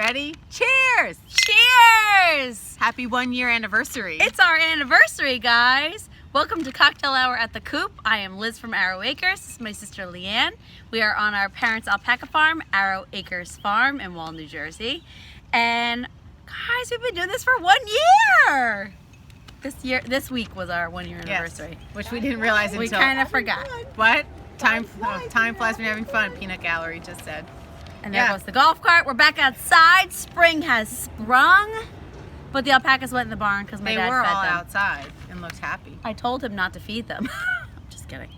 Ready? Cheers! Cheers! Happy 1 year anniversary. It's our anniversary, guys. Welcome to Cocktail Hour at the Coop. I am Liz from Arrow Acres. This is my sister Leanne. We are on our parents' alpaca farm, Arrow Acres Farm in Wall, New Jersey. And guys, we've been doing this for 1 year. This week was our 1 year anniversary. Yes, which we didn't realize until... We kind of forgot. What? Time flies when you're having fun, Peanut Gallery just said. And there goes the golf cart. We're back outside. Spring has sprung. But the alpacas went in the barn because my dad fed them. They were all outside and looked happy. I told him not to feed them. I'm just kidding.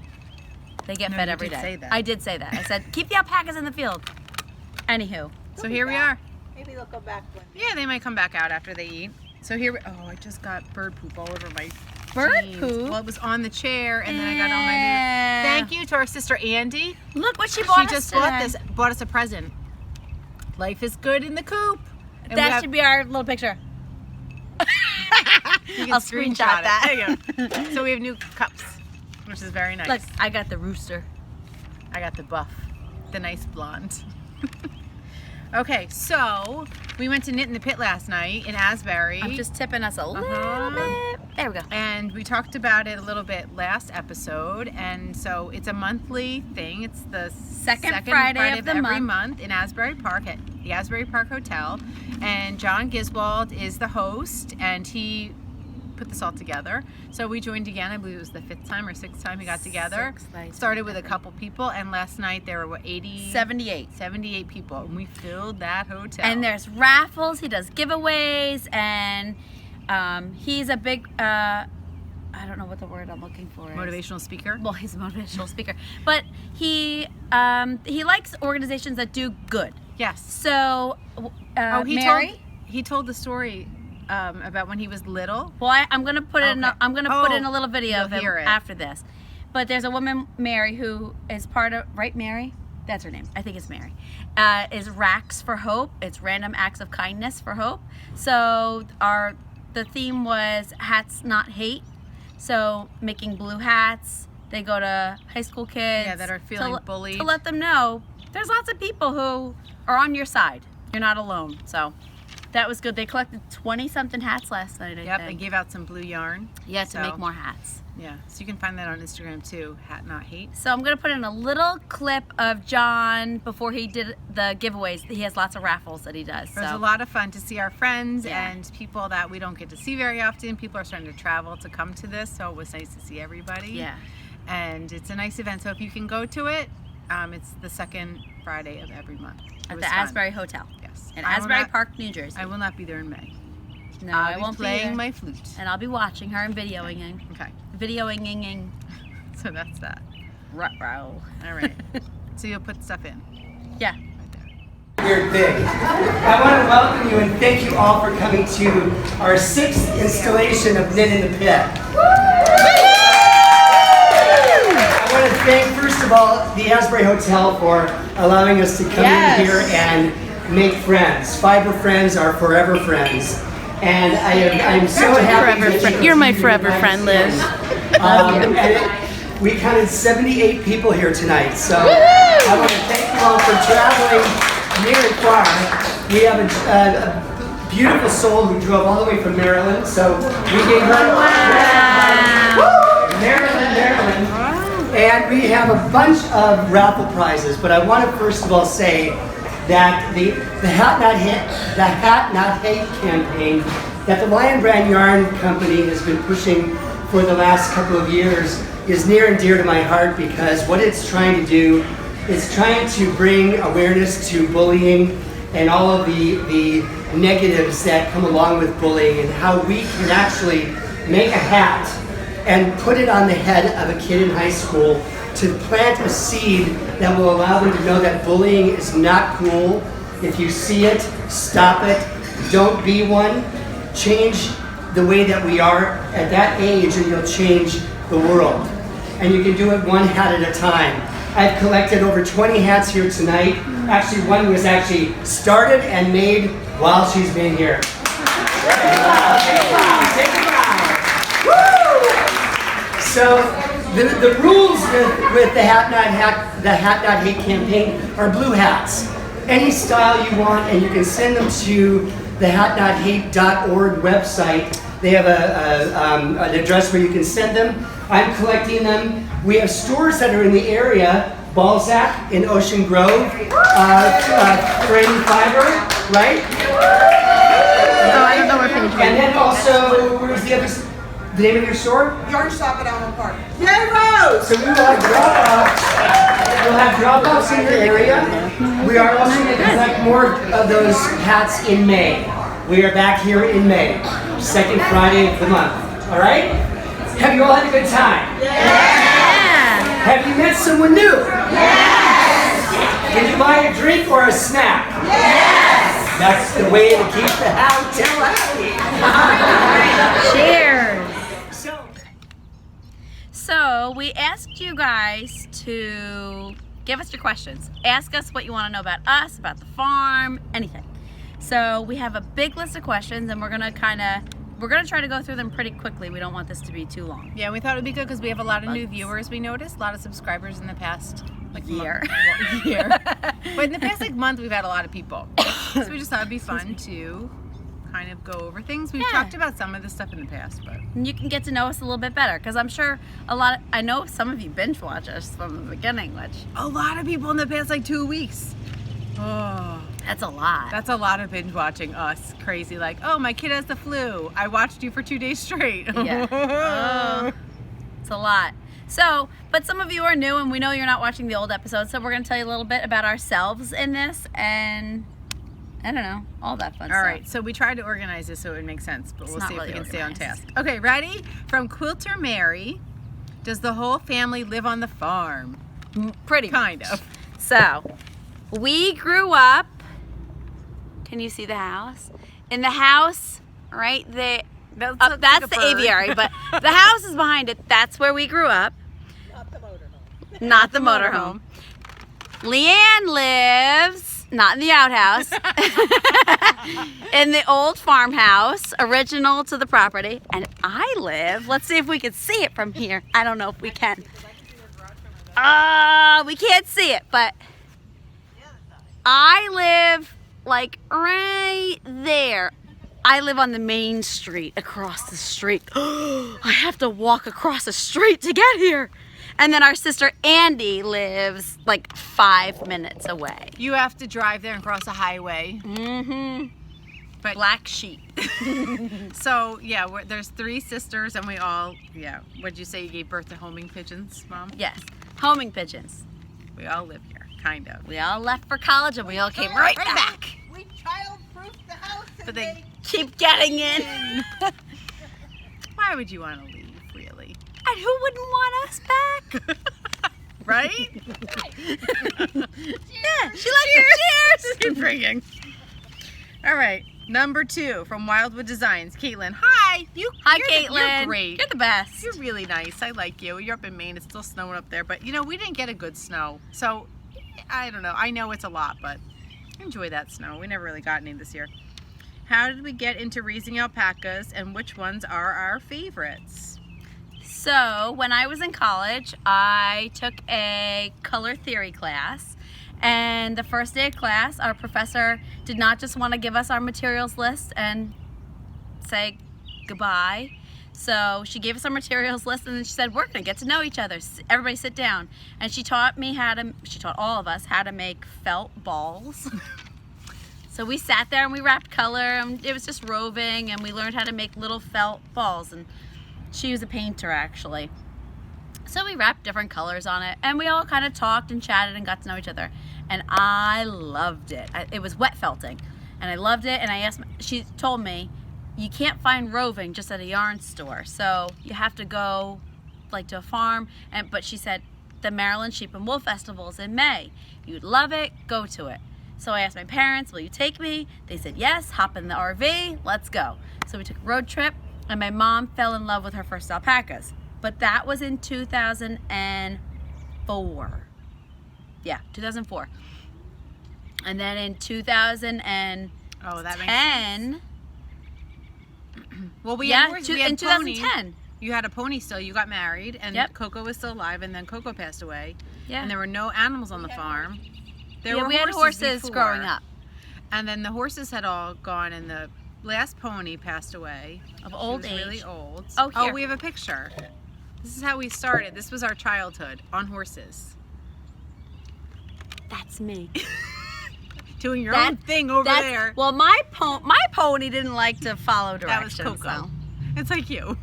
They get fed every day. Say that. I did say that. I said, keep the alpacas in the field. Anywho. So here we are. Maybe they'll go back one day. Yeah, they might come back out after they eat. So here we... Oh, I just got bird poop all over my Bird jeans. poop? Well, it was on the chair and then I got on my new... Thank you to our sister Andy. Look what she bought us She just today. bought us a present. Life is good in the coop. And that should be our little picture. You can I'll screenshot that. There you go. So we have new cups, which is very nice. Look, I got the rooster. I got the buff, the nice blonde. Okay, so we went to Knit in the Pit last night in Asbury. I'm just tipping us a little bit. There we go. And we talked about it a little bit last episode. And so it's a monthly thing. It's the second Friday of every month in Asbury Park at the Asbury Park Hotel. And John Giswold is the host, and he put this all together. So we joined again. I believe it was the 5th time or 6th time we got together. Started with a couple people, and last night there were 78 people, and we filled that hotel. And there's raffles. He does giveaways, and he's a big I don't know what the word I'm looking for is. Motivational speaker. Well, he's a motivational speaker, but he likes organizations that do good. Yes. So he told the story about when he was little. Well, I'm gonna put in. I'm gonna put in a little video of him after this. But there's a woman, Mary, who is part of Mary. That's her name. I think it's Mary. Is Racks for Hope. It's Random Acts of Kindness for Hope. So the theme was Hats Not Hate. So making blue hats. They go to high school kids that are feeling bullied to let them know there's lots of people who are on your side. You're not alone. So. That was good. They collected 20-something hats last night, I think. They gave out some blue yarn. Yeah, to make more hats. Yeah, so you can find that on Instagram too, Hat Not Hate. So I'm going to put in a little clip of John before he did the giveaways. He has lots of raffles that he does. It was a lot of fun to see our friends and people that we don't get to see very often. People are starting to travel to come to this, so it was nice to see everybody. Yeah. And it's a nice event, so if you can go to it, it's the second Friday of every month. At the Asbury Hotel. Yes. In Asbury Park, New Jersey. I will not be there in May. No, I won't be playing be my flute. And I'll be watching her and videoing. Okay. Videoing. So that's that. Ruh-roh. All right. So you'll put stuff in. Yeah. Right there. You're big. I want to welcome you and thank you all for coming to our 6th installation of Knit in the Pit. I want to thank, first of all, the Asbury Hotel for allowing us to come in here and make friends. Fiber friends are forever friends. And I'm so happy that you're my forever friend, Liz. We counted 78 people here tonight, so I want to thank you all for traveling near and far. We have a beautiful soul who drove all the way from Maryland, so we gave her Maryland. And we have a bunch of raffle prizes, but I want to first of all say that the Hat Not Hate campaign that the Lion Brand Yarn Company has been pushing for the last couple of years is near and dear to my heart, because what it's trying to do is trying to bring awareness to bullying and all of the negatives that come along with bullying, and how we can actually make a hat and put it on the head of a kid in high school to plant a seed that will allow them to know that bullying is not cool. If you see it, stop it. Don't be one. Change the way that we are at that age, and you'll change the world. And you can do it one hat at a time. I've collected over 20 hats here tonight. Actually, one was actually started and made while she's been here. So the rules with the Hat Not Hate campaign are blue hats. any style you want, and you can send them to the hatnothate.org website. They have an address where you can send them. I'm collecting them. We have stores that are in the area, Balzac in Ocean Grove, Frame Fiber, right? Oh, I don't know where page. And then also, where's the other? The name of your store? Yarn Shop at Allen Park. Yay, Rose! So we will have drop-offs. We'll have drop-offs in your area. We are also going to collect more of those hats in May. We are back here in May, second Friday of the month. All right? Have you all had a good time? Yeah. Have you met someone new? Yes! Did you buy a drink or a snack? Yes! That's the way to keep the hotel happy. Cheers. So we asked you guys to give us your questions. Ask us what you want to know about us, about the farm, anything. So we have a big list of questions, and we're gonna try to go through them pretty quickly. We don't want this to be too long. Yeah, we thought it would be good because we have a lot of new viewers. We noticed a lot of subscribers in the past Year. But in the past month, we've had a lot of people. So we just thought it'd be fun to kind of go over things. We've talked about some of this stuff in the past, but And you can get to know us a little bit better, because I'm sure I know some of you binge watch us from the beginning, which a lot of people in the past 2 weeks. Oh, that's a lot. that's a lot of binge watching us. Crazy, oh, my kid has the flu. I watched you for 2 days straight. Yeah. Oh, it's a lot. So, but some of you are new, and we know you're not watching the old episodes, so we're going to tell you a little bit about ourselves in this, and I don't know, all that fun stuff. All right, so we tried to organize this so it would make sense, but we'll see if we can stay on organized. task. Okay, ready? From Quilter Mary, does the whole family live on the farm? Pretty Kind of. So, we grew up, can you see the house? In the house right there, that's the aviary, but the house is behind it. That's where we grew up. Not the motorhome. Leanne lives, not in the outhouse, in the old farmhouse, original to the property. And I live, let's see if we can see it from here. I don't know if we can. We can't see it, but I live right there. I live on the main street, across the street. I have to walk across the street to get here. And then our sister Andy lives 5 minutes away. You have to drive there and cross a highway. Mm-hmm. But Black sheep. so, yeah, there's 3 sisters, and we all, what'd you say, you gave birth to homing pigeons, Mom? Yes, homing pigeons. We all live here, kind of. We all left for college, and we all came right back. We child-proofed the house, and But they Keep getting in. Why would you want to leave, really? And who wouldn't want us back? Right? Yeah, she likes the cheers. Keep ringing. All right, number 2 from Wildwood Designs, Caitlin. Hi. Hi, You're Caitlin. great. You're the best. You're really nice. I like you. You're up in Maine. It's still snowing up there, but we didn't get a good snow. So I don't know. I know it's a lot, but enjoy that snow. We never really got any this year. How did we get into raising alpacas, and which ones are our favorites? So when I was in college, I took a color theory class, and the first day of class, our professor did not just want to give us our materials list and say goodbye. So she gave us our materials list, and then she said, we're going to get to know each other. Everybody sit down. And she taught all of us how to make felt balls. So we sat there and we wrapped color, and it was just roving, and we learned how to make little felt balls. And she was a painter, actually. So we wrapped different colors on it, and we all kind of talked and chatted and got to know each other. And I loved it. It was wet felting, and I loved it. And she told me, you can't find roving just at a yarn store, so you have to go to a farm. But she said, the Maryland Sheep and Wool Festival is in May. You'd love it, go to it. So I asked my parents, will you take me? They said yes, hop in the RV, let's go. So we took a road trip, and my mom fell in love with her first alpacas. But that was in 2004. Yeah, 2004. And then in 2010, that makes sense. Well, we in had 2010. You had a pony still. You got married, and Yep. Coco was still alive, and then Coco passed away. Yeah. And there were no animals on the farm. We had horses before, growing up. and then the horses had all gone, and the last pony passed away Of old She was age. really old. Oh, here. We have a picture. This is how we started. This was our childhood on horses, That's me. doing your own thing over there. Well, my pony didn't like to follow That was directions. Coco. So. It's like you.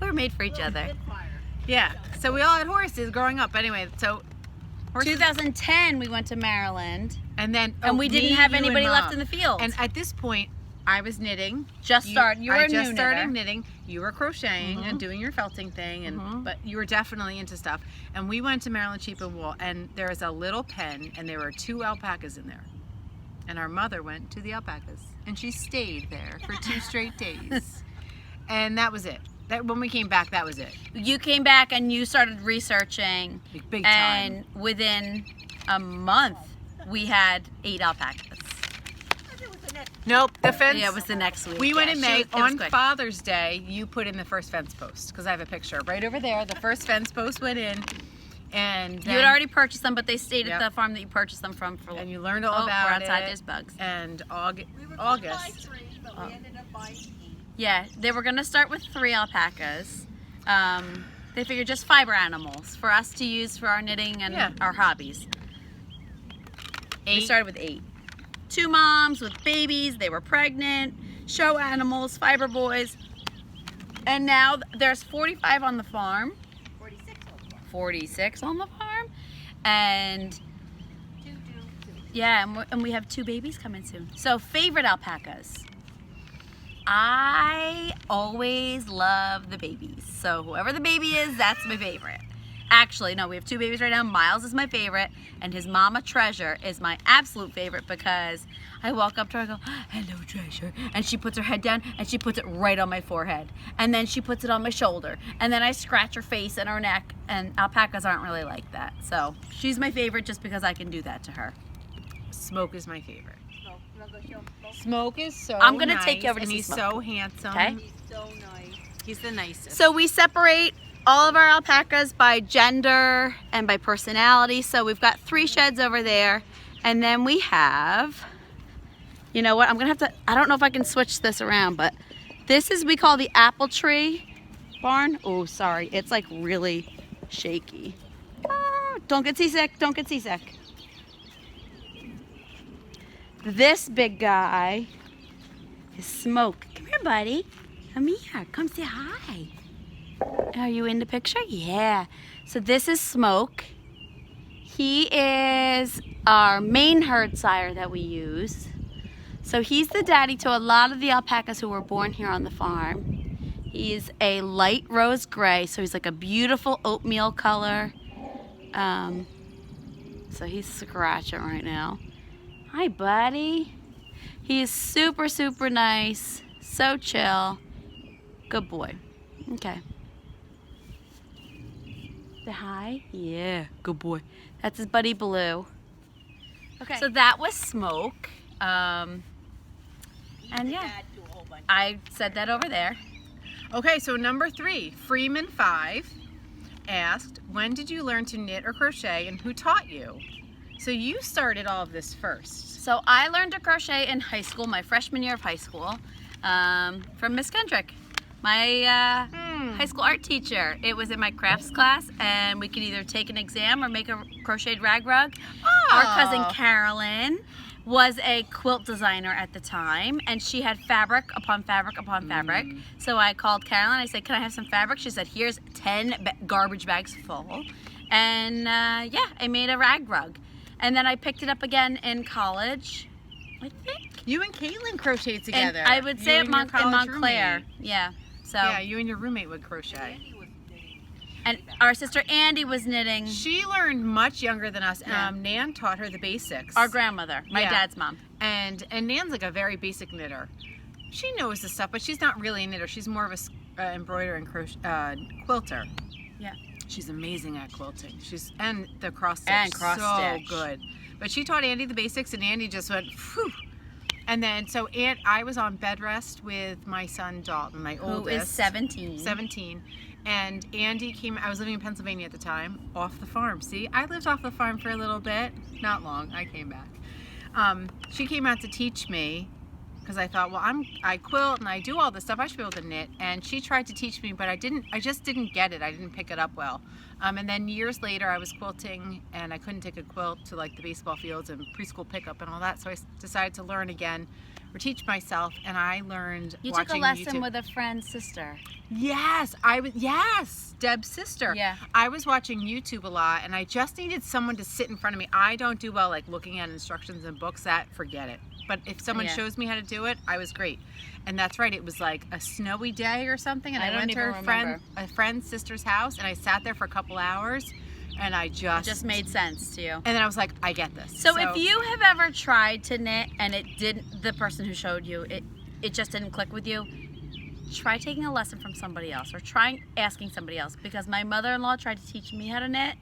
We're made for each other. Yeah. So we all had horses growing up. Anyway, so horses. 2010, we went to Maryland, And then and we didn't have anybody left in the field. And at this point, I was knitting. Just started. You were I a just new started knitter. knitting. You were crocheting and doing your felting thing, and but you were definitely into stuff. And we went to Maryland Sheep and Wool, and there was a little pen, and there were 2 alpacas in there. And our mother went to the alpacas, and she stayed there for 2 straight days. And that was it. When we came back, that was it. You came back and you started researching, Big time. and within a month, we had 8 alpacas. Nope, the fence. Yeah, it was the next week. We went in May. It was On quick. Father's Day, you put in the first fence post, because I have a picture right over there. The first fence post went in, and You had already purchased them, but they stayed Yep. at the farm that you purchased them from for. and you learned all about we're outside. it. There's bugs. And August. We were going to buy 3, but we ended up buying 8. Yeah, they were gonna start with 3 alpacas. They figured just fiber animals for us to use for our knitting and Yeah. our hobbies. 8. We started with 8. 2 moms with babies. They were pregnant. Show animals, fiber boys. And now there's 45 on the farm. 46 on the farm. And yeah, and we have 2 babies coming soon. So favorite alpacas. I always love the babies. So whoever the baby is, that's my favorite. Actually, no, we have 2 babies right now. Miles is my favorite, and his mama Treasure is my absolute favorite because I walk up to her and go, hello Treasure, and she puts her head down and she puts it right on my forehead, and then she puts it on my shoulder, and then I scratch her face and her neck, and alpacas aren't really like that. So she's my favorite just because I can do that to her. Smoke is my favorite. Smoke is so I'm gonna nice, take you over to and see he's Smoke. so handsome. Okay. So nice. He's the nicest. So we separate all of our alpacas by gender and by personality. So we've got 3 sheds over there. And then we have, you know what, I'm gonna have to, I don't know if I can switch this around, but this is, we call the apple tree barn. Oh, sorry, it's like really shaky. Ah, don't get seasick, don't get seasick. This big guy is Smoke. Come here, buddy. Come here, come say hi. Are you in the picture? Yeah. So this is Smoke. He is our main herd sire that we use. So he's the daddy to a lot of the alpacas who were born here on the farm. He's a light rose gray, so he's like a beautiful oatmeal color. So he's scratching right now. Hi, buddy. He is super, super nice. So chill. Good boy. Okay. Say hi. Yeah, good boy. That's his buddy Blue. Okay. So that was Smoke. And yeah, I said that over there. Okay, so number 3, Freeman 5 asked, when did you learn to knit or crochet, and who taught you? So you started all of this first. So I learned to crochet in high school, my freshman year of high school, from Miss Kendrick, my high school art teacher. It was in my crafts class, and we could either take an exam or make a crocheted rag rug. Our cousin Carolyn was a quilt designer at the time, and she had fabric upon fabric upon fabric. So I called Carolyn. I said, can I have some fabric? She said, here's 10 garbage bags full. And yeah, I made a rag rug. And then I picked it up again in college, I think. You and Caitlin crocheted together. And I would say You at and your in college Montclair. roommate. Yeah. So Yeah, you and your roommate would crochet. and our sister Andy was knitting. She learned much younger than us. Yeah. Nan taught her the basics. Our grandmother, my Yeah. dad's mom. And Nan's like a very basic knitter. She knows the stuff, but she's not really a knitter. She's more of a embroiderer and quilter. Yeah. She's amazing at quilting. And the cross stitch. And cross so stitch. good. But she taught Andy the basics, and Andy just went, phew. And then, so I was on bed rest with my son Dalton, my Who oldest. is 17. 17. And Andy came, I was living in Pennsylvania at the time, off the farm. See, I lived off the farm for a little bit, not long, I came back. She came out to teach me, because I thought, well, I quilt and I do all this stuff, I should be able to knit. And she tried to teach me, but I just didn't get it. I didn't pick it up well. And then years later, I was quilting and I couldn't take a quilt to like the baseball fields and preschool pickup and all that. So I decided to learn again, or teach myself, and I learned You watching took a lesson YouTube. with a friend's sister. Yes, Deb's sister. Yeah. I was watching YouTube a lot, and I just needed someone to sit in front of me. I don't do well like looking at instructions and books. Forget it. But if someone shows me how to do it, I was great. And that's right. It was like a snowy day or something, and I went to a friend's sister's house, and I sat there for a couple hours, and it just made sense to you. And then I was like, I get this. So if you have ever tried to knit and the person who showed you, it just didn't click with you, try taking a lesson from somebody else, or try asking somebody else, because my mother-in-law tried to teach me how to knit,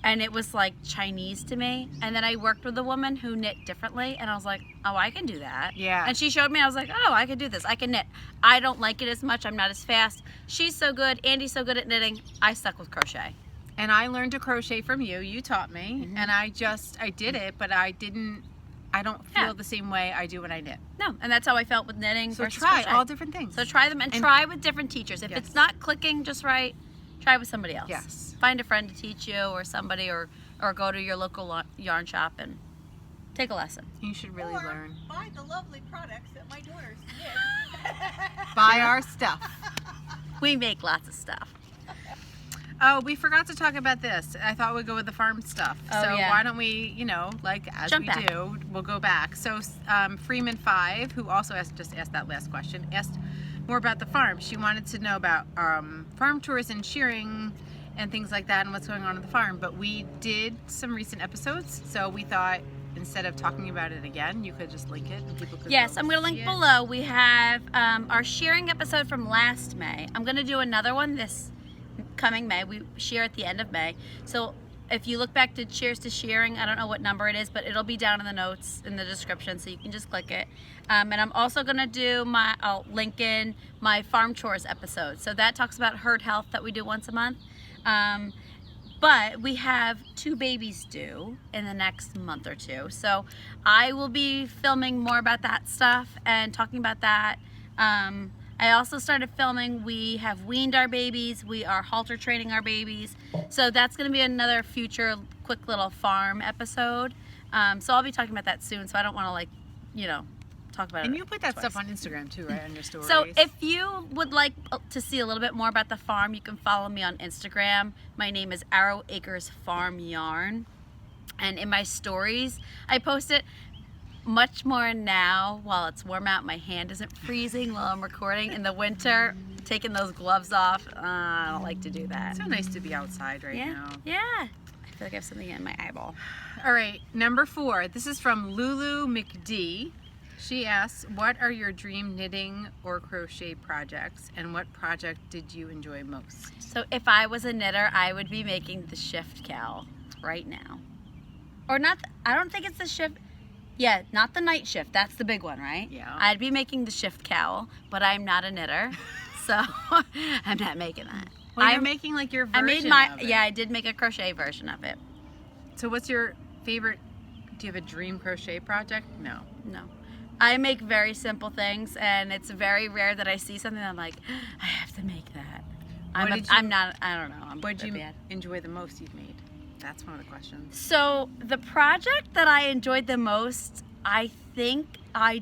and it was like Chinese to me. And then I worked with a woman who knit differently, and I was like, oh, I can do that. Yeah. And she showed me, I was like, oh, I can do this. I can knit. I don't like it as much. I'm not as fast. She's so good. Andy's so good at knitting. I stuck with crochet. And I learned to crochet from you. You taught me. Mm-hmm. And I did it, but I don't feel the same way I do when I knit. No, and that's how I felt with knitting. So versus try crochet. all different things. So try them, and try with different teachers. If it's not clicking just right, try with somebody else. Yes. Find a friend to teach you, or somebody, or go to your local yarn shop and take a lesson. You should really learn. Buy the lovely products that my daughters knit. Buy our stuff. We make lots of stuff. Oh, we forgot to talk about this. I thought we'd go with the farm stuff. Oh, so yeah. why don't we, like as Jump we back. do, we'll go back. So Freeman 5, who also just asked that last question, asked more about the farm. She wanted to know about farm tours and shearing and things like that and what's going on at the farm. But we did some recent episodes, so we thought instead of talking about it again, you could just link it and people could Yes, go I'm going to link see it. below. We have our shearing episode from last May. I'm going to do another one this coming May. We shear at the end of May. So if you look back to Cheers to Shearing, I don't know what number it is, but it'll be down in the notes in the description, so you can just click it. And I'm also going to do I'll link in my farm chores episode. So that talks about herd health that we do once a month. But we have 2 babies due in the next month or 2. So I will be filming more about that stuff and talking about that. I also started filming, we have weaned our babies, we are halter training our babies. So that's gonna be another future quick little farm episode. So I'll be talking about that soon, so I don't wanna talk about it. And you put that twice. stuff on Instagram too, right? On your stories. So if you would like to see a little bit more about the farm, you can follow me on Instagram. My name is Arrow Acres Farm Yarn. And in my stories, I post it much more now while it's warm out. My hand isn't freezing while I'm recording. In the winter, taking those gloves off, I don't like to do that. It's so nice to be outside right now. Yeah. I feel like I have something in my eyeball. All right, number 4. This is from Lulu McD. She asks, what are your dream knitting or crochet projects, and what project did you enjoy most? So if I was a knitter, I would be making the shift cowl right now. Or not, I don't think it's the shift. Yeah, not the night shift. That's the big one, right? Yeah. I'd be making the shift cowl, but I'm not a knitter, so I'm not making that. Well, you're making like your version of it. Yeah, I did make a crochet version of it. So what's your favorite, do you have a dream crochet project? No. No. I make very simple things, and it's very rare that I see something that I'm like, I have to make that. I don't know. What did you enjoy the most you've made? That's one of the questions. So the project that I enjoyed the most, I think I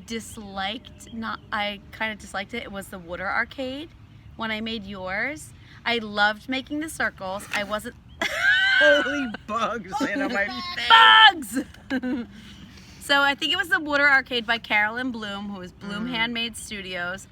kind of disliked it. It was the water arcade when I made yours. I loved making the circles. I wasn't. Holy bugs in my face. Bugs! So I think it was the water arcade by Carolyn Bloom, who is Bloom Handmade Studios.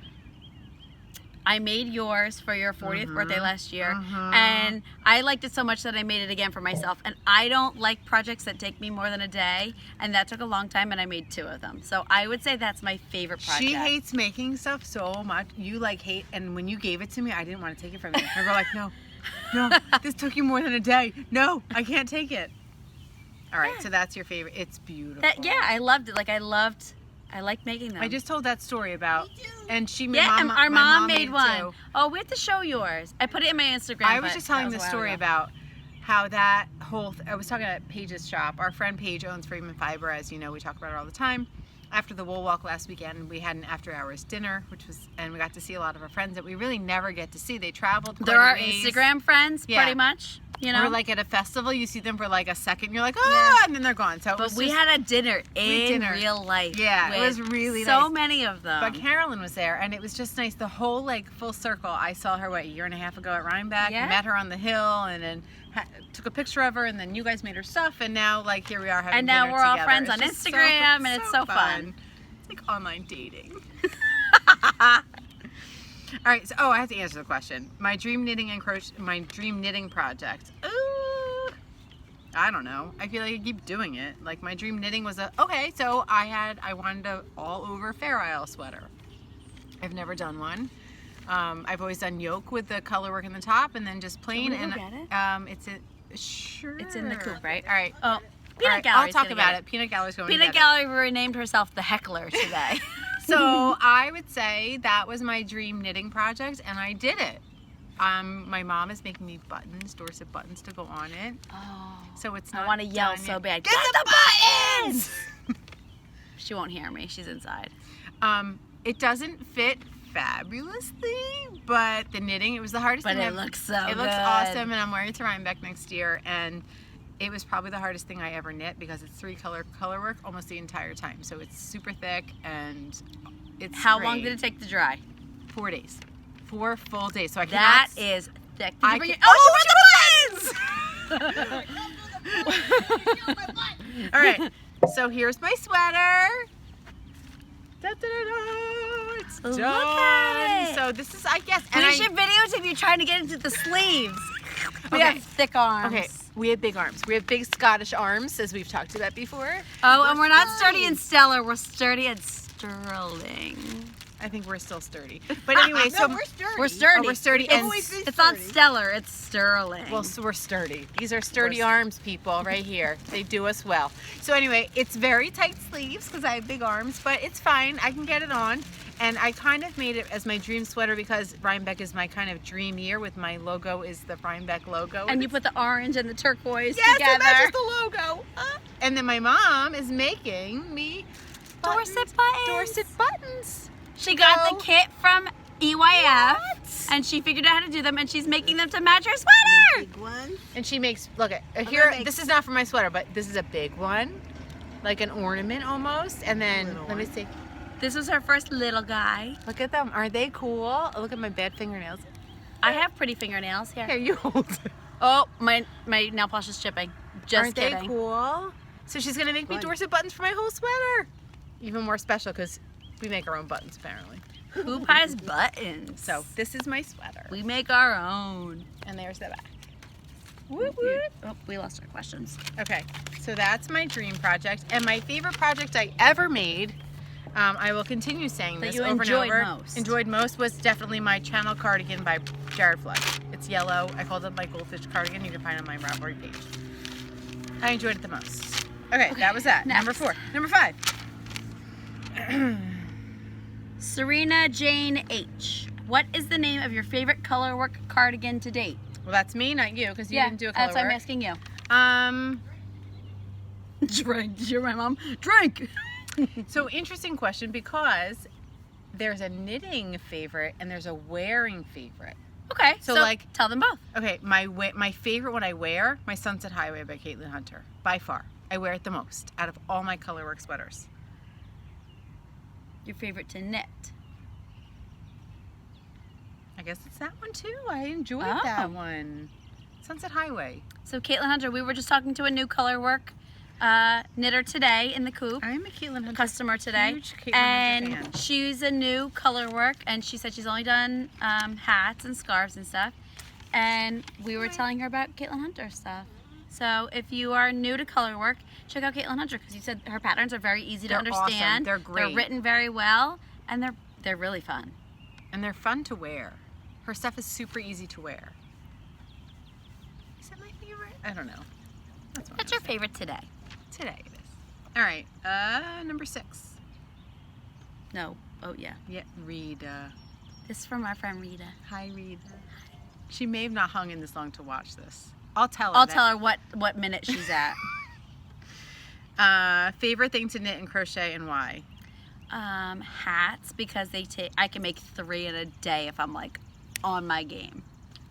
I made yours for your 40th birthday last year, and I liked it so much that I made it again for myself. And I don't like projects that take me more than a day, and that took a long time, and I made 2 of them. So I would say that's my favorite project. She hates making stuff so much. You hate, and when you gave it to me, I didn't want to take it from you. I go like, no, this took you more than a day. No, I can't take it. All right, so that's your favorite. It's beautiful. Yeah, I loved it. Like, I loved I like making them. I just told that story about, and she made and our mom made one. Too. Oh, we have to show yours. I put it in my Instagram. I was just telling the story about how that whole. I was talking at Paige's shop. Our friend Paige owns Freeman Fiber, as you know. We talk about it all the time. After the wool walk last weekend, we had an after-hours dinner, and we got to see a lot of our friends that we really never get to see. They traveled. They're our Instagram friends, pretty much. You know, we're like at a festival, you see them for like a second, you're like, oh, and then they're gone. So, but we had a dinner in real life. Yeah, it was really nice. So nice. many of them. But Carolyn was there, and it was just nice. The whole like full circle. I saw her a year and a half ago at Rhinebeck. Met her on the hill, and then took a picture of her, and then you guys made her stuff, and now like here we are having dinner together. And now we're all friends on Instagram, and it's so fun. It's like online dating. All right, so I have to answer the question. My dream knitting project. Ooh, I don't know. I feel like I keep doing it. Like my dream knitting was so I wanted a all over Fair Isle sweater. I've never done one. I've always done yoke with the color work in the top and then just plain. Can we go get it? It's in the coop, right? All right. Oh, Peanut Gallery's I'll talk about it. Peanut Gallery's going to get it. Peanut Gallery renamed herself the Heckler today. So I would say that was my dream knitting project, and I did it. My mom is making me buttons, Dorset buttons, to go on it. Oh, so it's not. I want to yell so bad. Get the buttons! She won't hear me. She's inside. It doesn't fit fabulously, but the knitting, it was the hardest thing. But it looks so good. It looks awesome, and I'm wearing it to Rhinebeck next year, and it was probably the hardest thing I ever knit because it's 3-color color work almost the entire time. So it's super thick and it's How long did it take to dry? 4 days. 4 full days. So I cannot. That is thick. Did you bring it? She brought the buttons! All right. So here's my sweater. Da, da, da, da. It's done. Look at it. So this is, I guess. And we should videotape you trying to get into the sleeves. We have thick arms. Okay, we have big arms. We have big Scottish arms, as we've talked about before. Oh, and we're not sturdy and stellar. We're sturdy and sterling. I think we're still sturdy. But anyway, so we're sturdy. We're sturdy. Oh, we're sturdy. It's not stellar. It's sterling. Well, so we're sturdy. These are sturdy arms, people, right here. They do us well. So anyway, it's very tight sleeves because I have big arms, but it's fine. I can get it on. And I kind of made it as my dream sweater because Rhinebeck is my kind of dream year with my logo is the Rhinebeck logo. And you put the orange and the turquoise together. Yes, it matches the logo. And then my mom is making me Dorset buttons. Dorset buttons. She got the kit from EYF. And she figured out how to do them, and she's making them to match her sweater. Big one. And she makes, look at here. This is not for my sweater, but this is a big one, like an ornament almost. And then let me see. This was her first little guy. Look at them. Are they cool? Look at my bad fingernails. I have pretty fingernails here. Here, you hold it. Oh, my nail polish is chipping. Just kidding. Aren't they cool? So she's gonna make me Dorset buttons for my whole sweater. Even more special because we make our own buttons apparently. Who buys buttons? So this is my sweater. We make our own. And there's the back. Whoop, whoop. Oh, we lost our questions. Okay, so that's my dream project. And my favorite project I ever made, I will continue saying this over and over. Enjoyed most was definitely my Channel cardigan by Jared Flood. It's yellow. I called it my goldfish cardigan. You can find it on my Ravelry page. I enjoyed it the most. Okay, that was that. Next. Number 4. Number 5. Serena Jane H. What is the name of your favorite color work cardigan to date? Well, that's me, not you, because you didn't do a color that's why work. I'm asking you. Drink. Did you hear my mom? Drink. So interesting question because there's a knitting favorite and there's a wearing favorite. Okay, so like tell them both. Okay, my favorite one I wear, my Sunset Highway by Caitlin Hunter, by far. I wear it the most out of all my colorwork sweaters. Your favorite to knit? I guess it's that one too. I enjoyed that one. Sunset Highway. So Caitlin Hunter, we were just talking to a new colorwork knitter today in the coop. I'm a Caitlin Hunter customer today. Huge Caitlin Hunter fan. She's a new colorwork, and she said she's only done hats and scarves and stuff. And we were telling her about Caitlin Hunter stuff. So if you are new to colorwork, check out Caitlin Hunter because you said her patterns are very easy to understand. Awesome. They're great. They're written very well, and they're really fun. And they're fun to wear. Her stuff is super easy to wear. Is that my favorite? I don't know. That's your favorite today. Today it is. All right, number 6. No. Oh, yeah. Yeah, Rita. This is from our friend Rita. Hi, Rita. She may have not hung in this long to watch this. I'll tell her. I'll tell her what minute she's at. Favorite thing to knit and crochet and why? Hats, because I can make 3 in a day if I'm like on my game.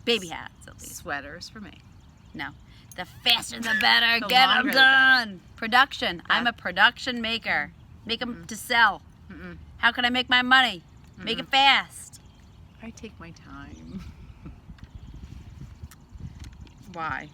Baby hats, at least. Sweaters for me. No. The faster the better. The Get them longer the done. Production. I'm a production maker. Make them to sell. How can I make my money? Make it fast. I take my time. Why?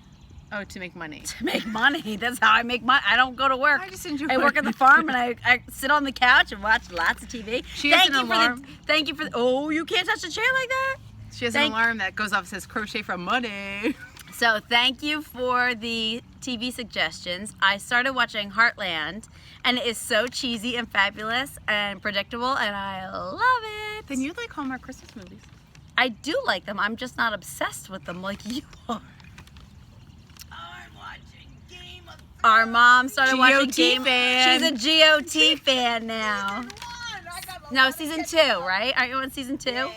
Oh, to make money. To make money. That's how I make money. I don't go to work. I just enjoy I work at the farm and I sit on the couch and watch lots of TV. She has an alarm. Thank you for the, oh, you can't touch the chair like that? She has an alarm that goes off and says crochet for money. So thank you for the TV suggestions. I started watching Heartland and it is so cheesy and fabulous and predictable and I love it. Then you like Hallmark Christmas movies. I do like them. I'm just not obsessed with them like you are. Our mom started watching Game. fan. She's a GOT fan now. No, season 2, right? Aren't you on season 2? Yeah, I'm on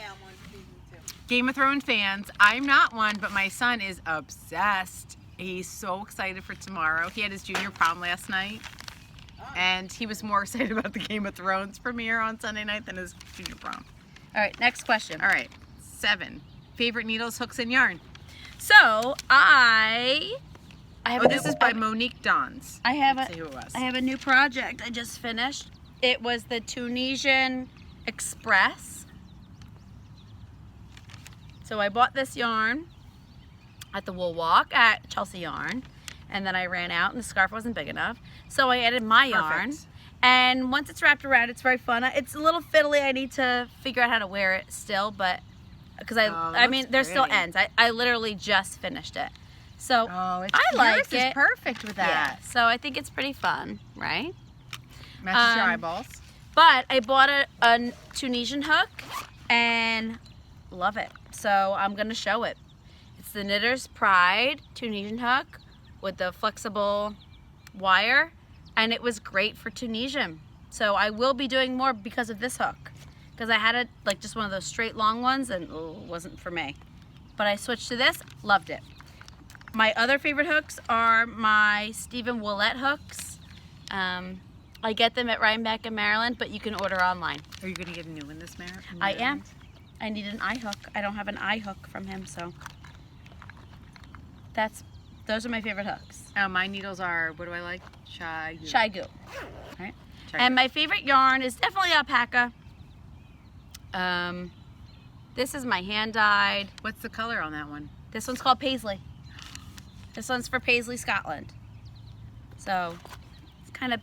season 2. Game of Thrones fans. I'm not one, but my son is obsessed. He's so excited for tomorrow. He had his junior prom last night, and he was more excited about the Game of Thrones premiere on Sunday night than his junior prom. All right, next question. All right, 7. Favorite needles, hooks, and yarn. So I have this is by Monique Dons. Let's see who it was. I have a new project I just finished. It was the Tunisian Express. So I bought this yarn at the Wool Walk at Chelsea Yarn, and then I ran out and the scarf wasn't big enough. So I added my yarn. And once it's wrapped around, it's very fun. It's a little fiddly. I need to figure out how to wear it still, but because I mean, there's still ends. I literally just finished it. So I like it. It's perfect with that. Yeah, so I think it's pretty fun, right? Matches your eyeballs. But I bought a Tunisian hook and love it. So I'm going to show it. It's the Knitter's Pride Tunisian hook with the flexible wire. And it was great for Tunisian. So I will be doing more because of this hook. Because I had like just one of those straight long ones and it wasn't for me. But I switched to this, loved it. My other favorite hooks are my Stephen Willett hooks. I get them at Rhinebeck in Maryland, but you can order online. Are you going to get a new one this Maryland? I am. I need an eye hook. I don't have an eye hook from him, so those are my favorite hooks. My needles are, what do I like? Shai Goo. Right? And my favorite yarn is definitely alpaca. This is my hand dyed. What's the color on that one? This one's called Paisley. This one's for Paisley, Scotland. So it's kind of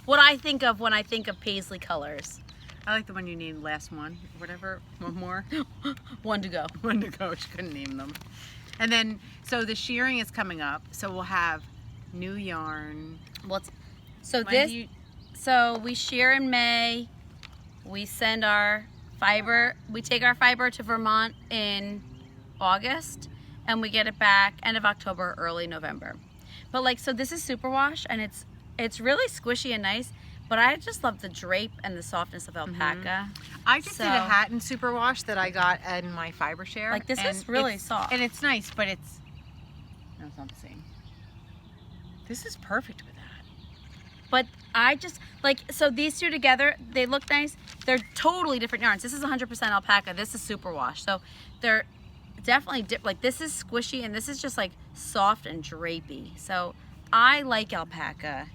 what I think of when I think of Paisley colors. I like the one you named last one, whatever. One more. One to go. One to go. She couldn't name them. And then, so the shearing is coming up. So we'll have new yarn. So we shear in May. We send our fiber. We take our fiber to Vermont in August, and we get it back end of October, early November. But so this is superwash, and it's really squishy and nice. But I just love the drape and the softness of alpaca. I just did a hat in superwash that I got in my fiber share. Like this is really soft. And it's nice, but it's not the same. This is perfect with that. But I just, so these two together, they look nice. They're totally different yarns. This is 100% alpaca. This is superwash. So they're definitely, this is squishy and this is just soft and drapey. So I like alpaca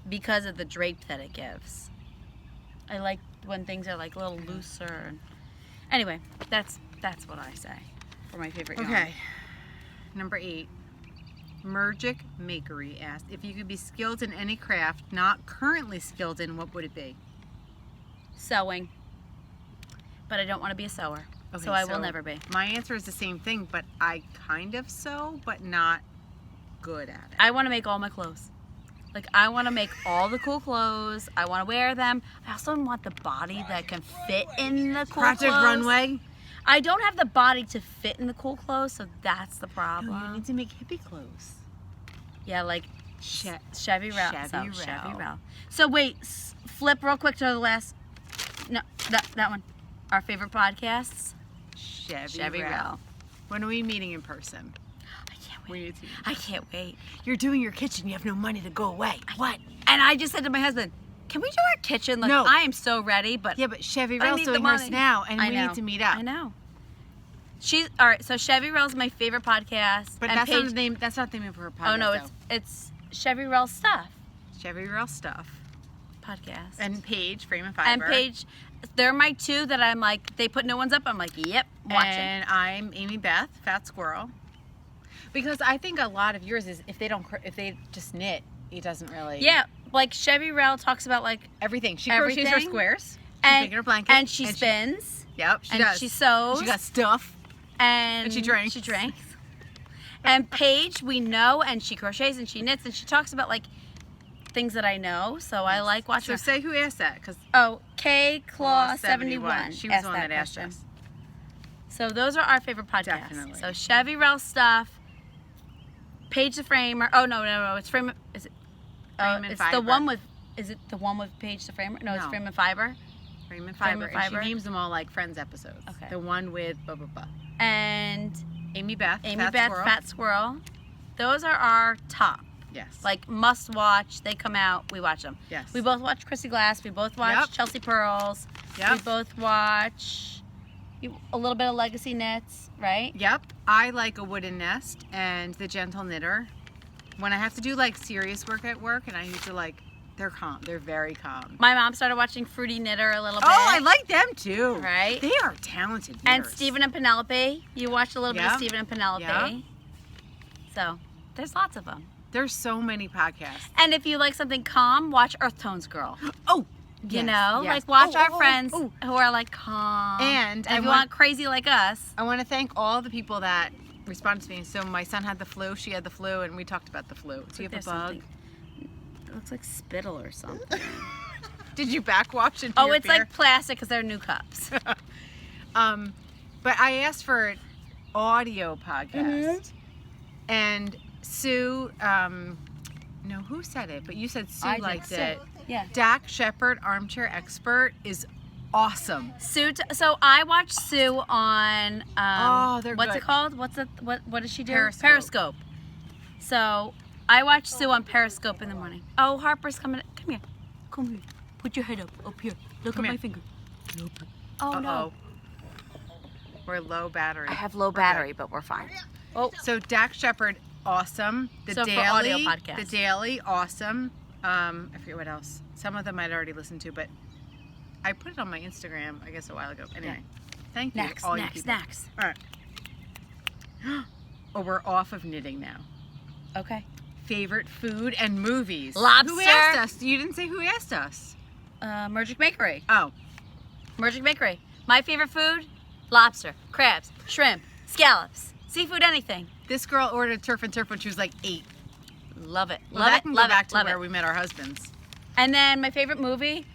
because of the drape that it gives. I like when things are a little looser. Anyway, that's what I say for my favorite yarn. Okay, number 8. Mergic Makery asked, if you could be skilled in any craft not currently skilled in, what would it be? Sewing. But I don't want to be a sewer. Okay, so I will never be. My answer is the same thing, but I kind of sew, but not good at it. I want to make all my clothes. I want to make all the cool clothes. I want to wear them. I also want the body that can fit in the cool Project clothes. Runway? I don't have the body to fit in the cool clothes, so that's the problem. No, you need to make hippie clothes. Yeah, Chevy Rell. Chevy Rell. So wait, flip real quick to the last No, that one. Our favorite podcasts. Chevy Rel. When are we meeting in person? I can't wait. I can't wait. You're doing your kitchen. You have no money to go away. What? And I just said to my husband, "Can we do our kitchen?" Like, no. I am so ready, but yeah, but Chevy Rel's doing hers now, and we need to meet up. I know. She's all right. So Chevy Rel's my favorite podcast. But that's not the name. That's not the name of her podcast. Oh no, it's Chevy Rel Stuff. Chevy Rel Stuff podcast. And Paige, Frame and Fiber. And Paige, they're my two that I'm like, they put new ones up. I'm like, yep, watching. And I'm Amy Beth, Fat Squirrel. Because I think a lot of yours is if they just knit, it doesn't really. Yeah, like Chevy Rel talks about like everything. She crochets her squares. And, making her blanket. And she spins. Yep, she and does. She sews. She got stuff. And she drinks. And Paige, we know, and she crochets and she knits and she talks about like things that I know, so I like watching. So say who asked that, because K Claw 71. She was the one that asked us. So those are our favorite podcasts. Definitely. So Chevy Rel Stuff, Paige the Framer. Oh no, it's Frame. Is it? Frame and Fiber. The one with. Is it the one with Paige the Framer? No, it's Frame and Fiber. Frame and Fiber. And she names them all like Friends episodes. Okay. The one with blah blah blah. And Amy Beth, Fat Squirrel. Those are our top. Yes. Like must watch. They come out. We watch them. Yes. We both watch Chrissy Glass. We both watch Chelsea Pearls. Yep. We both watch a little bit of Legacy Knits, right? Yep. I like A Wooden Nest and The Gentle Knitter. When I have to do like serious work at work and I need to like, they're calm. They're very calm. My mom started watching Fruity Knitter a little bit. Oh, I like them too. Right? They are talented knitters. And Stephen and Penelope. You watched a little bit of Stephen and Penelope. Yeah. So there's lots of them. There's so many podcasts. And if you like something calm, watch Earth Tones Girl. Oh, you know, like watch our friends who are like calm. And if you want crazy like us. I want to thank all the people that responded to me. So my son had the flu, she had the flu, and we talked about the flu. Do you have a bug? It looks like spittle or something. Did you backwash it? Oh, it's like plastic because they're new cups. But I asked for an audio podcast, and Sue, no, who said it? But you said Sue liked it. Yeah. Dak Shepard, Armchair Expert, is awesome. Sue. So I watched Sue on. What's good. it called? What does she do? Periscope. So I watched Sue on Periscope in the morning. Oh, Harper's coming. Come here. Come here. Put your head up here. Look at my finger. Oh no. We're low battery. I have low battery, but we're fine. Oh, so Dak Shepard, awesome. The Daily, for audio podcast. The Daily, awesome. I forget what else. Some of them I'd already listened to, but I put it on my Instagram, I guess, a while ago. Anyway, thank you, all you people. Next. All right. Oh, we're off of knitting now. Okay. Favorite food and movies. Lobster. Who asked us? You didn't say who asked us. Mergic Bakery. Oh. Mergic Bakery. My favorite food? Lobster, crabs, shrimp, scallops, seafood, anything. This girl ordered Turf and Turf when she was like 8. Love it. Well, that can go back to where we met our husbands. And then my favorite movie,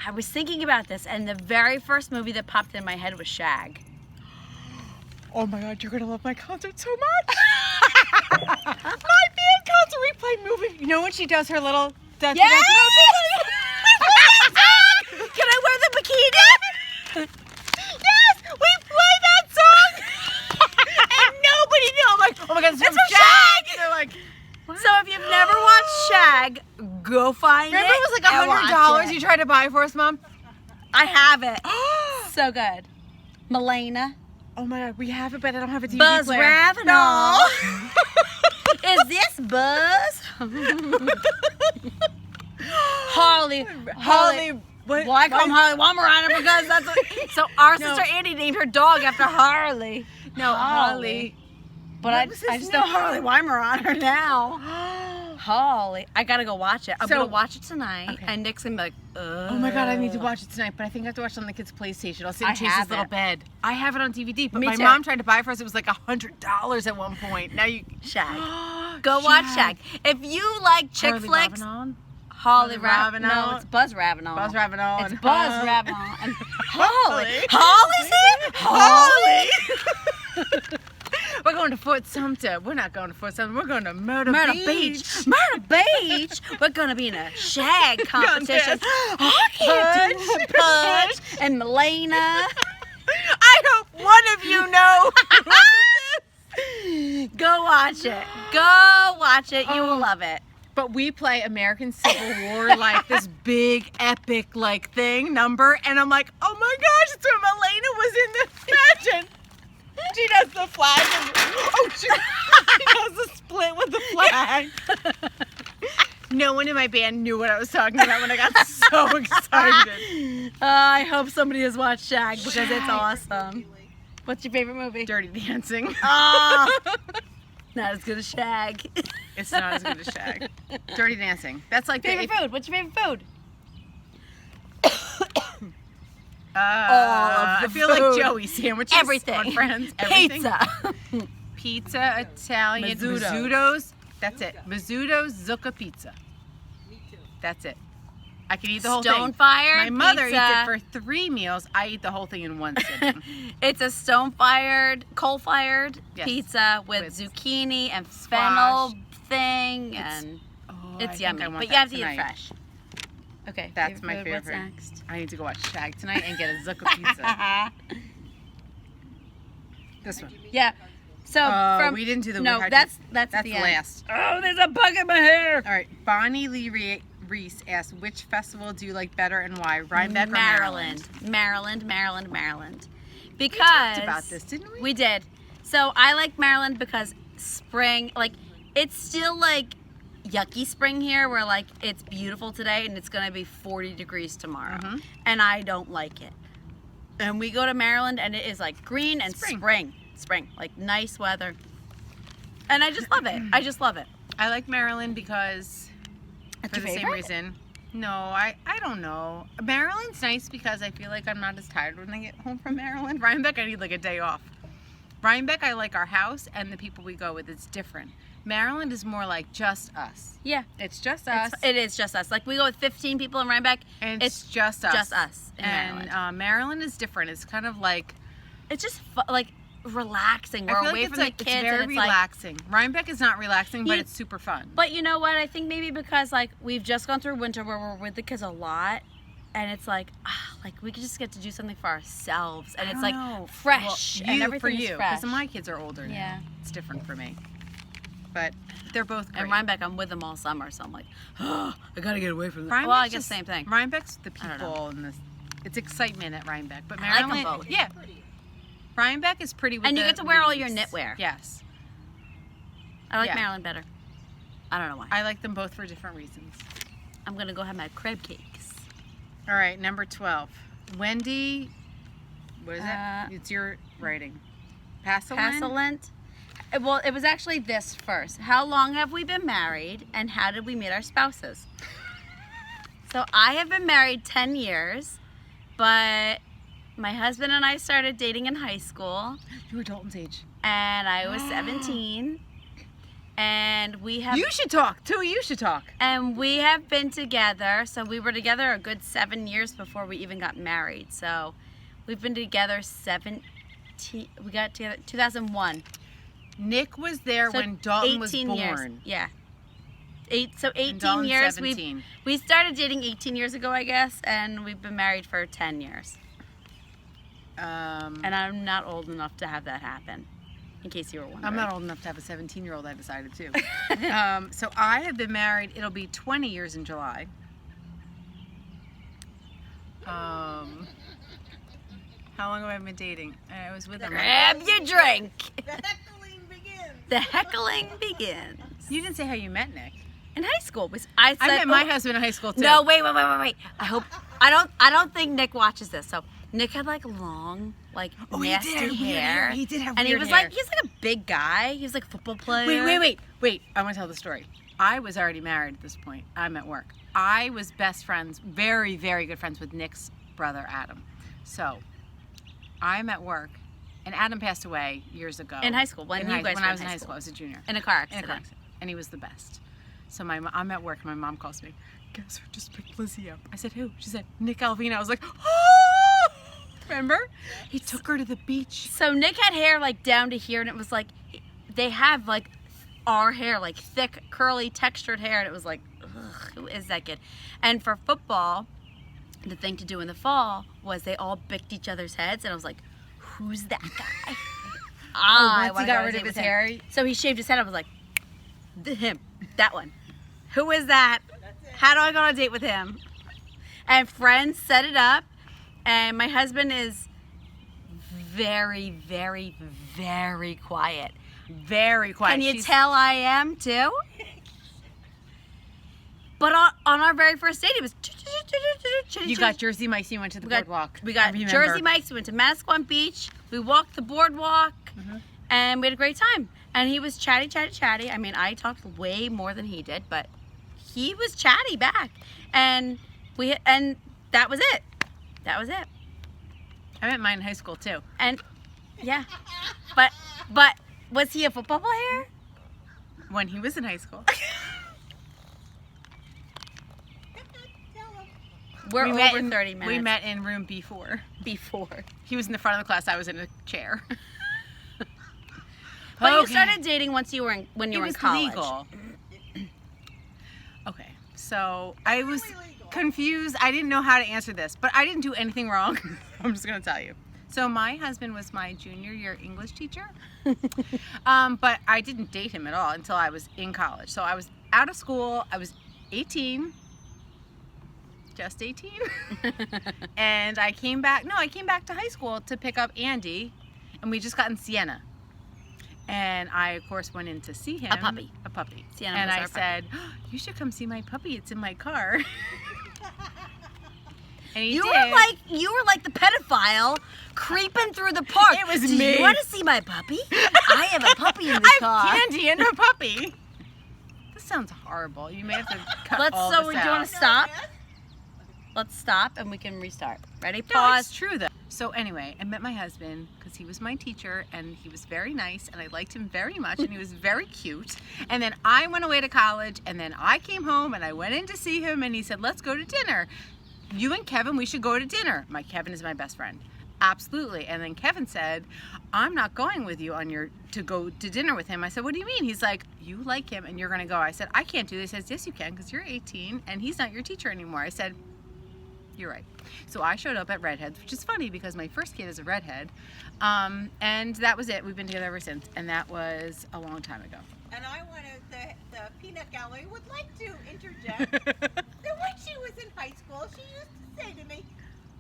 I was thinking about this, and the very first movie that popped in my head was Shag. Oh my God, you're gonna love my concert so much. My band concert, we play movie. You know when she does her little... Yes! Can I wear the bikini? Yes! We play that song! And nobody knew. I'm like, oh my God, it's from Shag! And they're like... What? So if you've never watched Shag, go find Remember it was like $100 you tried to buy for us, Mom? I have it. So good. Milena. Oh my God, we have it, but I don't have a DVD Buzz player. Ravenel. Is this Buzz? Harley. What? Well, I call him Harley Weimaraner because that's what, so our sister Andy named her dog after Harley. No, Holly. But I just know Harley Weimaraner now. Holly. I gotta go watch it. I'm gonna watch it tonight. Okay. And Nick's gonna be like, ugh. Oh my God, I need to watch it tonight, but I think I have to watch it on the kids' PlayStation. I'll sit in Chase's little bed. I have it on DVD, but my mom tried to buy it for us. It was like $100 at one point. Now you... Shag. Go watch Shag. If you like chick flicks... Holly Ravenel. No, it's Buzz Ravenel. Buzz Ravenel. It's Buzz Ravenel. And Holly. Holly's here? Holly. We're going to Fort Sumter. We're not going to Fort Sumter. We're going to Myrtle Beach. Myrtle Beach. We're going to be in a shag competition. I can't do it. Punch. And Melena. I hope one of you know what this is. Go watch it. Go watch it. You will love it. But we play American Civil War, like this big epic like thing number, and I'm like, oh my gosh, it's when Melena was in the pageant. She does the flag, and she does the split with the flag. No one in my band knew what I was talking about when I got so excited. I hope somebody has watched Shag because it's awesome. What's your favorite movie? Dirty Dancing. Oh, not as good as Shag. It's not as good as Shag. Dirty Dancing. That's like favorite food. What's your favorite food? I feel like Joey sandwiches. Everything. On Friends. Everything. Pizza. Pizza, Italian, Mizzuto. Mizzutos. That's it. Mizzutos, zucca pizza. Me too. That's it. I can eat the whole thing. Stone-fired My mother pizza. eats it for 3 meals. I eat the whole thing in one sitting. It's a stone-fired, coal-fired Yes. pizza with zucchini and fennel thing, and it's yummy. But you have to eat it fresh. Okay, That's my food. favorite. What's next? I need to go watch Shag tonight and get a zucca pizza. This one. Yeah. So we didn't do the no. weird That's That's at the end. last. Oh, there's a bug in my hair. All right. Bonnie Lee Reese asked, which festival do you like better and why? Rhinebeck or Maryland. Maryland? Maryland. Because We talked about this, didn't we? We did. So I like Maryland because spring, like it's still like yucky spring here where like it's beautiful today and it's gonna be 40 degrees tomorrow. Mhm. And I don't like it. And we go to Maryland and it is like green and spring, like nice weather. And I just love it. I just love it. I like Maryland because That's for your the same favorite? reason. No, I don't know. Maryland's nice because I feel like I'm not as tired when I get home from Maryland. Rhinebeck, I need like a day off. Rhinebeck, I like our house and the people we go with. It's different. Maryland is more like just us. Yeah. It's just us. It is just us. Like we go with 15 people in Rhinebeck. And it's just us. Just us in and Maryland. Maryland is different. It's kind of like It's just like relaxing. We're I feel away like from it's the like kids. it's very and it's like, relaxing. Rhinebeck is not relaxing, but You- it's super fun. but you know what? I think maybe because like we've just gone through winter where we're with the kids a lot, and it's like we could just get to do something for ourselves, and I it's don't like know. fresh Well, and you, everything for is you, fresh. because my kids are older now. Yeah. It's different for me. But they're both great. And Rhinebeck, I'm with them all summer, so I'm like, I gotta get away from them. Rhinebeck's Well, I guess just- same thing. Rhinebeck's the I don't know. people and it's excitement at Rhinebeck. But I like 'em Maryland, both. yeah, Rhinebeck is pretty. With And you the get to wear all leaves. your knitwear. Yes, I like Yeah. Maryland better. I don't know why. I like them both for different reasons. I'm gonna go have my crab cakes. All right, number 12, Wendy. What is it? It's your writing. Passalin? Passalent. Well, it was actually this first. How long have we been married, and how did we meet our spouses? So I have been married 10 years, but my husband and I started dating in high school, You were Dalton's age. and I was 17, and we have You should talk too. You should talk. been together. So we were together a good 7 years before we even got married. So we've been together 17. We got together 2001. Nick was there So when Dalton was 18 born. years. Yeah. 18 Dalton's years. 17. We started dating 18 years ago, I guess, and we've been married for 10 years. And I'm not old enough to have that happen, in case you were wondering. I'm not old enough to have a 17-year-old, I decided too. So I have been married, it'll be 20 years in July. How long have I been dating? I was with him. Grab your drink. The heckling begins. The heckling begins. You didn't say how you met Nick. In high school, I said, met my husband in high school too. No, wait. I hope I don't think Nick watches this. So Nick had like long, like nasty hair. He did have and he weird was hair. like, he's like a big guy. He was like a football player. Wait. I want to tell the story. I was already married at this point. I'm at work. I was best friends, very, very good friends with Nick's brother, Adam. So I'm at work, and Adam passed away years ago. In high school, when I you guys was were in high school. I was a junior. in a car In a accident. car accident. And he was the best. So I'm at work, and my mom calls me. Guess who just picked Lizzie up? I said, who? She said, Nick Alvina. I was like, oh! Remember? He took her to the beach. So Nick had hair like down to here, and it was like they have like our hair, like thick, curly, textured hair, and it was like, ugh, who is that kid? And for football, the thing to do in the fall was they all bicked each other's heads, and I was like, who's that guy? Once he got rid of his hair. So he shaved his head. I was like, him, that one. Who is that? How do I go on a date with him? And friends set it up, and my husband is very, very, very quiet. Very quiet. Can you tell I am too? But on our very first date, it was. You got Jersey Mike's. You went to the boardwalk. We got Jersey Mike's. We went to Manasquan Beach. We walked the boardwalk, and we had a great time. And he was chatty. I mean, I talked way more than he did, but he was chatty back. And that was it. That was it. I met mine in high school too. And yeah, but was he a football player? When he was in high school. We're over 30 minutes. We met in room B4. He was in the front of the class. I was in a chair. But you started dating once you were in college. Legal. Okay, so I was confused. I didn't know how to answer this, but I didn't do anything wrong. I'm just gonna tell you. So my husband was my junior year English teacher, but I didn't date him at all until I was in college. So I was out of school. I was 18. Just 18. And I came back to high school to pick up Andy, and we just got in Siena. And I, of course, went in to see him. A puppy. Siena, and I said, oh, you should come see my puppy. It's in my car. And he you did. were like the pedophile creeping through the park. It was Do me. You want to see my puppy? I have a puppy in the car. I have Candy and a puppy. This sounds horrible. You may have to cut all this out. Do you want to stop? Let's stop and we can restart. Ready? No, Pause. it's true though. So anyway, I met my husband because he was my teacher and he was very nice and I liked him very much and he was very cute. And then I went away to college and then I came home and I went in to see him and he said, let's go to dinner. You and Kevin, we should go to dinner. Kevin is my best friend. Absolutely. And then Kevin said, I'm not going with you to go to dinner with him. I said, what do you mean? He's like, you like him and you're going to go. I said, I can't do this. He says, yes, you can because you're 18 and he's not your teacher anymore. I said, you're right. So I showed up at Redheads, which is funny because my first kid is a redhead. And that was it. We've been together ever since. And that was a long time ago. And I wanted the peanut gallery would like to interject that when she was in high school, she used to say to me,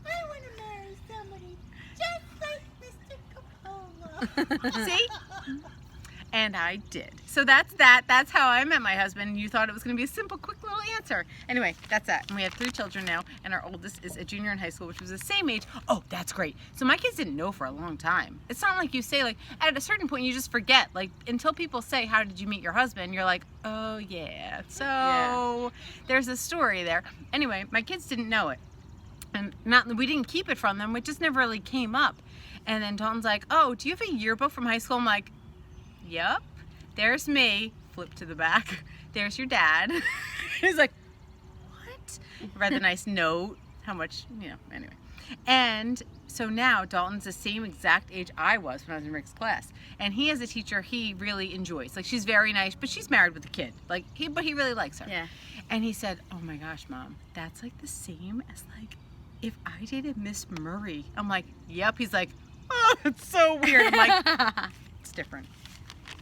I want to marry somebody just like Mr. Coppola. See? And I did. So that's that. That's how I met my husband. You thought it was going to be a simple, quick little answer. Anyway, that's that. And we have 3 children now, and our oldest is a junior in high school, which was the same age. Oh, that's great. So my kids didn't know for a long time. It's not like you say, like, at a certain point, you just forget. Like, until people say, how did you meet your husband? You're like, oh, yeah. So there's a story there. Anyway, my kids didn't know it. And we didn't keep it from them. It just never really came up. And then Dalton's like, oh, do you have a yearbook from high school? I'm like, yep, there's me. Flip to the back. There's your dad. He's like, what? Read the nice note. How much, anyway. And so now Dalton's the same exact age I was when I was in Rick's class. And he has a teacher he really enjoys. Like, she's very nice, but she's married with a kid. But he really likes her. Yeah. And he said, oh my gosh, Mom, that's like the same as like if I dated Miss Murray. I'm like, yep. He's like, oh, it's so weird. I'm like, it's different.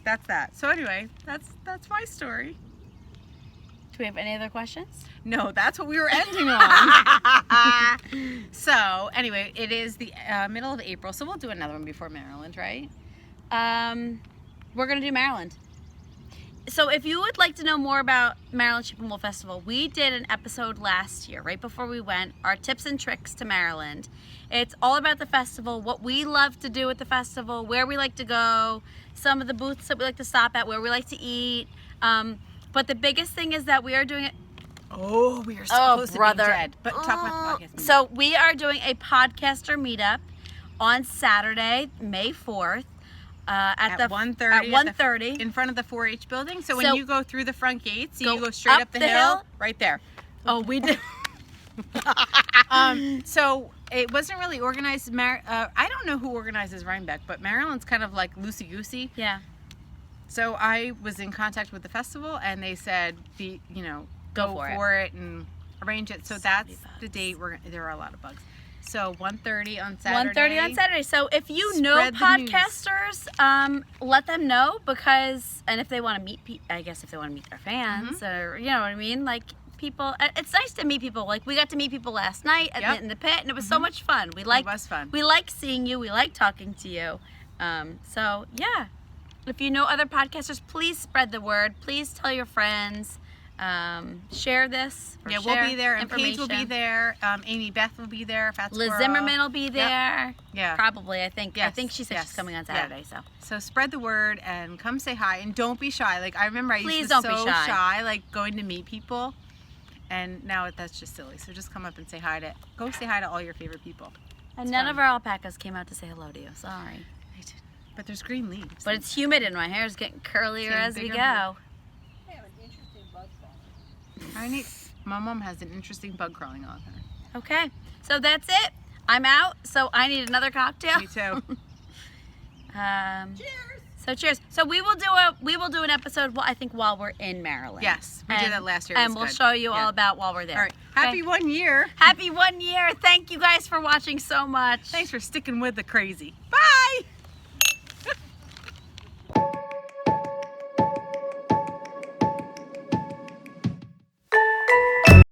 That's that. So anyway, that's my story. Do we have any other questions? No, that's what we were ending on. So anyway, it is the middle of April, so we'll do another one before Maryland, right? We're gonna do Maryland. So if you would like to know more about Maryland Ship and Wool Festival, we did an episode last year, right before we went, our tips and tricks to Maryland. It's all about the festival, what we love to do at the festival, where we like to go, some of the booths that we like to stop at, where we like to eat. But the biggest thing is that we are doing it. Oh, we are so close to being dead. But talk about the podcast. So we are doing a podcaster meetup on Saturday, May 4th. At 1:30. At 1:30 in front of the 4-H building. So when So- you go through the front gates, you go straight up the hill, right there. Oh, we did. So it wasn't really organized. I don't know who organizes Rhinebeck, but Maryland's kind of like loosey-goosey. Yeah. So I was in contact with the festival, and they said, go for it and arrange it. So that's the date. There are a lot of bugs. So 1:30 on Saturday. 1:30 on Saturday. So if you know podcasters, let them know, because, and if they want to meet, I guess if they want to meet their fans, or you know what I mean, like people. It's nice to meet people. Like we got to meet people last night in the pit, and it was so much fun. It was fun. We like seeing you. We like talking to you. So yeah, if you know other podcasters, please spread the word. Please tell your friends. Share this. We'll be there, and Paige will be there. Amy Beth will be there. Liz Zimmerman will be there. Yep. Yeah, probably. I think she said she's coming on Saturday. So spread the word and come say hi, and don't be shy. Like I remember, I used to be so shy, like going to meet people, and now that's just silly. So just come up and say hi to all your favorite people. And none of our alpacas came out to say hello to you. Sorry. They did, but there's green leaves. But it's humid, and my hair is getting curlier as we go. My mom has an interesting bug crawling on her. Okay, so that's it. I'm out, so I need another cocktail. Me too. Cheers. So cheers. So we will do an episode. I think while we're in Maryland. Yes, we did that last year. And we'll show you all about while we're there. All right. Happy 1 year. Happy 1 year. Thank you guys for watching so much. Thanks for sticking with the crazy. Bye.